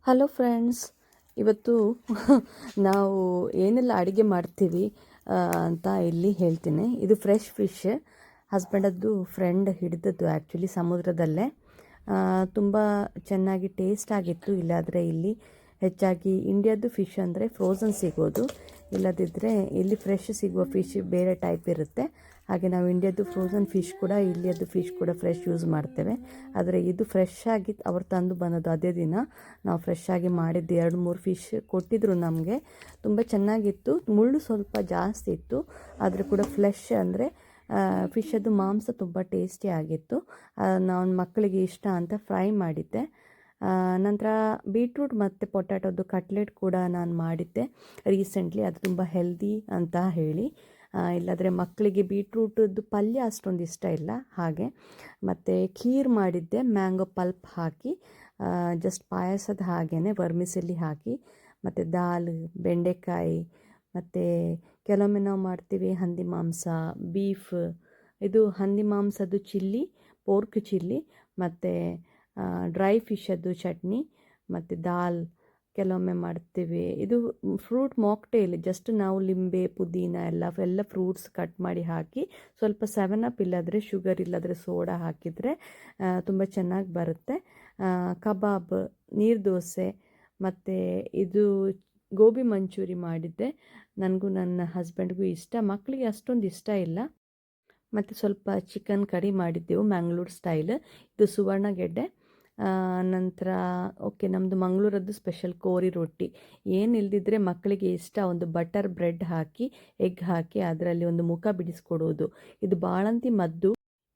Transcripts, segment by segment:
Hello friends, ಇವತ್ತು ನಾವು ಏನೆಲ್ಲ ಅಡುಗೆ ಮಾಡ್ತೀವಿ ಅಂತ ಇಲ್ಲಿ ಹೇಳ್ತೀನಿ. ಇದು ಫ್ರೆಶ್ ಫಿಶ್, ಹಸ್ಬೆಂಡದ್ದು ಫ್ರೆಂಡ್ ಹಿಡಿದದ್ದು ಆ್ಯಕ್ಚುಲಿ ಸಮುದ್ರದಲ್ಲೇ. ತುಂಬ ಚೆನ್ನಾಗಿ ಟೇಸ್ಟ್ ಆಗಿತ್ತು. ಇಲ್ಲಾದರೆ ಇಲ್ಲಿ ಹೆಚ್ಚಾಗಿ ಇಂಡಿಯಾದ್ದು ಫಿಶ್ ಅಂದರೆ ಫ್ರೋಝನ್ ಸಿಗೋದು, ಇಲ್ಲದಿದ್ದರೆ ಇಲ್ಲಿ ಫ್ರೆಶ್ ಸಿಗುವ ಫಿಶ್ ಬೇರೆ ಟೈಪ್ ಇರುತ್ತೆ. ಹಾಗೆ ನಾವು ಇಂಡಿಯಾದ್ದು ಫ್ರೋಝನ್ ಫಿಶ್ ಕೂಡ, ಇಲ್ಲಿಯದ್ದು ಫಿಶ್ ಕೂಡ ಫ್ರೆಶ್ ಯೂಸ್ ಮಾಡ್ತೇವೆ. ಆದರೆ ಇದು ಫ್ರೆಶ್ ಆಗಿ ಅವ್ರು ತಂದು ಬಂದದ್ದು ಅದೇ ದಿನ ನಾವು ಫ್ರೆಶ್ ಆಗಿ ಮಾಡಿದ್ದು. 2-3 ಫಿಶ್ ಕೊಟ್ಟಿದ್ದರು ನಮಗೆ. ತುಂಬ ಚೆನ್ನಾಗಿತ್ತು. ಮುಳ್ಳು ಸ್ವಲ್ಪ ಜಾಸ್ತಿ ಇತ್ತು, ಆದರೆ ಕೂಡ ಫ್ಲೆಶ್ ಅಂದರೆ ಫಿಶದ್ದು ಮಾಂಸ ತುಂಬ ಟೇಸ್ಟಿ ಆಗಿತ್ತು. ನಾನು ಮಕ್ಕಳಿಗೆ ಇಷ್ಟ ಅಂತ ಫ್ರೈ ಮಾಡಿದ್ದೆ. ನಂತರ ಬೀಟ್ರೂಟ್ ಮತ್ತು ಪೊಟ್ಯಾಟೋದು ಕಟ್ಲೆಟ್ ಕೂಡ ನಾನು ಮಾಡಿದ್ದೆ ರೀಸೆಂಟ್ಲಿ. ಅದು ತುಂಬ ಹೆಲ್ದಿ ಅಂತ ಹೇಳಿ. ಇಲ್ಲಾದರೆ ಮಕ್ಕಳಿಗೆ ಬೀಟ್ರೂಟದ್ದು ಪಲ್ಯ ಅಷ್ಟೊಂದು ಇಷ್ಟ ಇಲ್ಲ ಹಾಗೆ. ಮತ್ತು ಖೀರ್ ಮಾಡಿದ್ದೆ ಮ್ಯಾಂಗೋ ಪಲ್ಪ್ ಹಾಕಿ, ಜಸ್ಟ್ ಪಾಯಸದ ಹಾಗೇ ವರ್ಮಿಸೆಲ್ಲಿ ಹಾಕಿ. ಮತ್ತು ದಾಲ್, ಬೆಂಡೆಕಾಯಿ, ಮತ್ತು ಕೆಲವೊಮ್ಮೆ ನಾವು ಮಾಡ್ತೀವಿ ಹಂದಿ ಮಾಂಸ, ಬೀಫ್. ಇದು ಹಂದಿ ಮಾಂಸದ್ದು ಚಿಲ್ಲಿ, ಪೋರ್ಕ್ ಚಿಲ್ಲಿ, ಮತ್ತು ಡ್ರೈ ಫಿಶದ್ದು ಚಟ್ನಿ, ಮತ್ತು ದಾಲ್ ಕೆಲವೊಮ್ಮೆ ಮಾಡ್ತೀವಿ. ಇದು ಫ್ರೂಟ್ ಮಾಕ್ಟೇಲ್, ಜಸ್ಟ್ ನಾವು ಲಿಂಬೆ, ಪುದೀನ ಎಲ್ಲ ಫ್ರೂಟ್ಸ್ ಕಟ್ ಮಾಡಿ ಹಾಕಿ, ಸ್ವಲ್ಪ 7 ಅಪ್ ಇಲ್ಲಾದರೆ ಶುಗರ್ ಇಲ್ಲಾದರೆ ಸೋಡಾ ಹಾಕಿದರೆ ತುಂಬ ಚೆನ್ನಾಗಿ ಬರುತ್ತೆ. ಕಬಾಬ್, ನೀರು ದೋಸೆ, ಮತ್ತು ಇದು ಗೋಬಿ ಮಂಚೂರಿ ಮಾಡಿದ್ದೆ. ನನಗೂ ನನ್ನ ಹಸ್ಬೆಂಡ್ಗೂ ಇಷ್ಟ, ಮಕ್ಕಳಿಗೆ ಅಷ್ಟೊಂದು ಇಷ್ಟ ಇಲ್ಲ. ಮತ್ತು ಸ್ವಲ್ಪ ಚಿಕನ್ ಕರಿ ಮಾಡಿದ್ದೆವು ಮ್ಯಾಂಗ್ಳೂರ್ ಸ್ಟೈಲ್. ಇದು ಸುವರ್ಣಗೆಡ್ಡೆ. ನಂತರ ನಮ್ಮದು ಮಂಗಳೂರದ್ದು ಸ್ಪೆಷಲ್ ಕೋರಿ ರೊಟ್ಟಿ. ಏನಿಲ್ಲದಿದ್ದರೆ ಮಕ್ಕಳಿಗೆ ಇಷ್ಟ ಒಂದು ಬಟರ್ ಬ್ರೆಡ್ ಹಾಕಿ, ಎಗ್ ಹಾಕಿ ಅದರಲ್ಲಿ ಒಂದು ಮುಖ ಬಿಡಿಸ್ಕೊಡೋದು. ಇದು ಬಾಳಂತಿ ಮದ್ದು.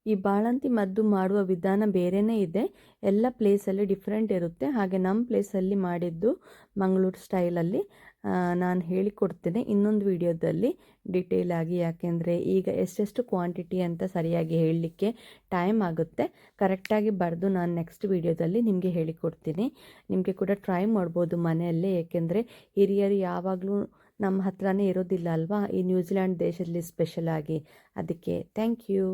ಈ ಬಾಳಂತಿ ಮದ್ದು ಮಾಡುವ ವಿಧಾನ ಬೇರೆಯೇ ಇದೆ. ಎಲ್ಲ ಪ್ಲೇಸಲ್ಲಿ ಡಿಫ್ರೆಂಟ್ ಇರುತ್ತೆ. ಹಾಗೆ ನಮ್ಮ ಪ್ಲೇಸಲ್ಲಿ ಮಾಡಿದ್ದು ಮಂಗಳೂರು ಸ್ಟೈಲಲ್ಲಿ ನಾನು ಹೇಳಿಕೊಡ್ತೇನೆ ಇನ್ನೊಂದು ವಿಡಿಯೋದಲ್ಲಿ ಡಿಟೇಲ್ ಆಗಿ. ಯಾಕೆಂದರೆ ಈಗ ಎಷ್ಟೆಷ್ಟು ಕ್ವಾಂಟಿಟಿ ಅಂತ ಸರಿಯಾಗಿ ಹೇಳಲಿಕ್ಕೆ ಟೈಮ್ ಆಗುತ್ತೆ. ಕರೆಕ್ಟಾಗಿ ಬರೆದು ನಾನು ನೆಕ್ಸ್ಟ್ ವಿಡಿಯೋದಲ್ಲಿ ನಿಮಗೆ ಹೇಳಿಕೊಡ್ತೀನಿ. ನಿಮಗೆ ಕೂಡ ಟ್ರೈ ಮಾಡ್ಬೋದು ಮನೆಯಲ್ಲೇ. ಏಕೆಂದರೆ ಹಿರಿಯರು ಯಾವಾಗಲೂ ನಮ್ಮ ಹತ್ರನೇ ಇರೋದಿಲ್ಲ ಅಲ್ವಾ, ಈ ನ್ಯೂಜಿಲ್ಯಾಂಡ್ ದೇಶದಲ್ಲಿ ಸ್ಪೆಷಲ್ ಆಗಿ. ಅದಕ್ಕೆ ಥ್ಯಾಂಕ್ ಯು.